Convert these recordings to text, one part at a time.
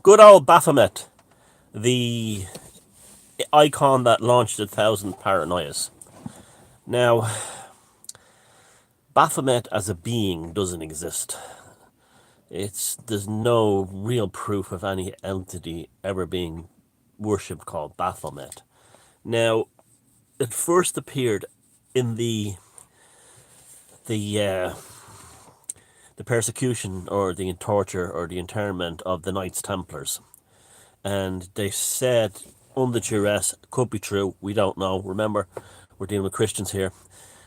Good old Baphomet, the icon that launched 1,000 paranoias. Now, Baphomet as a being doesn't exist. There's no real proof of any entity ever being worshipped called Baphomet. Now, it first appeared in the uh, the persecution or the torture or the internment of the Knights Templars, and they said under duress, could be true, we don't know. Remember, we're dealing with Christians here,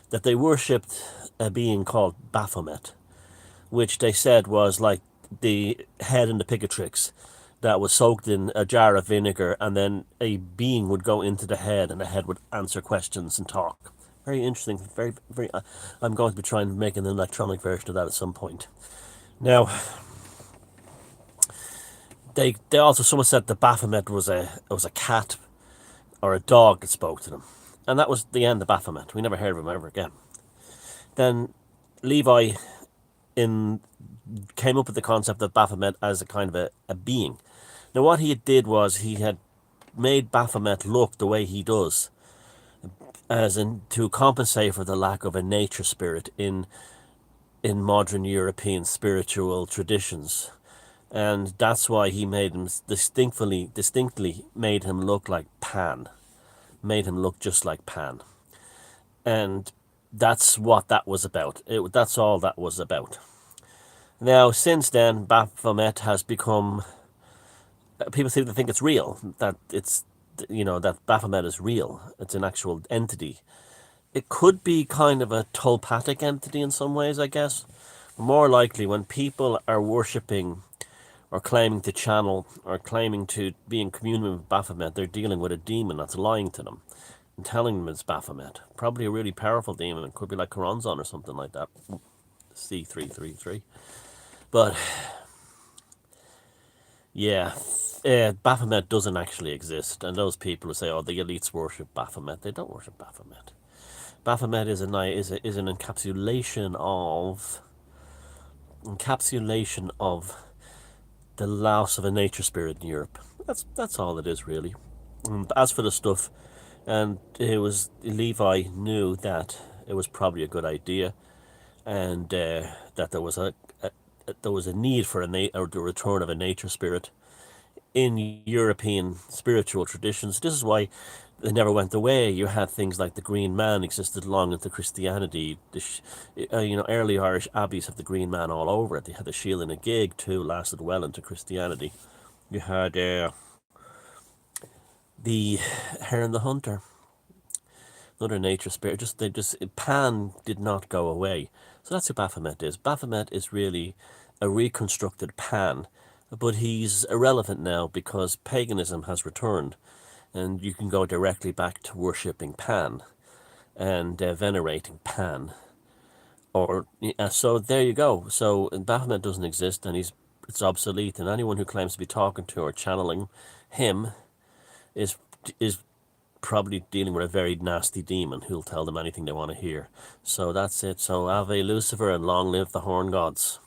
that they worshipped a being called Baphomet, which they said was like the head in the Picatrix that was soaked in a jar of vinegar, and then a being would go into the head, and the head would answer questions and talk. Very interesting. Very, very. I'm going to be trying to make an electronic version of that at some point. Now, they also someone said that Baphomet was a cat or a dog that spoke to them, and that was the end of Baphomet. We never heard of him ever again. Then Levi in came up with the concept of Baphomet as a kind of a being. Now, what he did was he had made Baphomet look the way he does, as in to compensate for the lack of a nature spirit in modern European spiritual traditions. And that's why he made him distinctly made him look like Pan, made him look just like Pan. And that's what that was about. That's all that was about. Now, since then, Baphomet has become. People seem to think it's real. That it's, that Baphomet is real. It's an actual entity. It could be kind of a telepathic entity in some ways, I guess. More likely, when people are worshipping or claiming to channel or claiming to be in communion with Baphomet, they're dealing with a demon that's lying to them and telling them it's Baphomet. Probably a really powerful demon. It could be like Coronzon or something like that. C333. But yeah, Baphomet doesn't actually exist, and those people who say, "Oh, the elites worship Baphomet," they don't worship Baphomet. Baphomet is an encapsulation of the loss of a nature spirit in Europe. That's all it is really. And as for the stuff, and it was Levi knew that it was probably a good idea, and that there was a need for or the return of a nature spirit in European spiritual traditions. This is why they never went away. You had things like the Green Man existed long into Christianity. Early Irish abbeys have the Green Man all over it. They had the Shield and a Gig too, lasted well into Christianity. You had the Hare and the Hunter, another nature spirit. Pan did not go away. So that's who Baphomet is. Baphomet is really a reconstructed Pan, but he's irrelevant now because paganism has returned, and you can go directly back to worshipping Pan and venerating Pan. So there you go. So Baphomet doesn't exist, and it's obsolete, and anyone who claims to be talking to or channeling him is probably dealing with a very nasty demon who'll tell them anything they want to hear. So that's it. So Ave Lucifer, and long live the Horn Gods.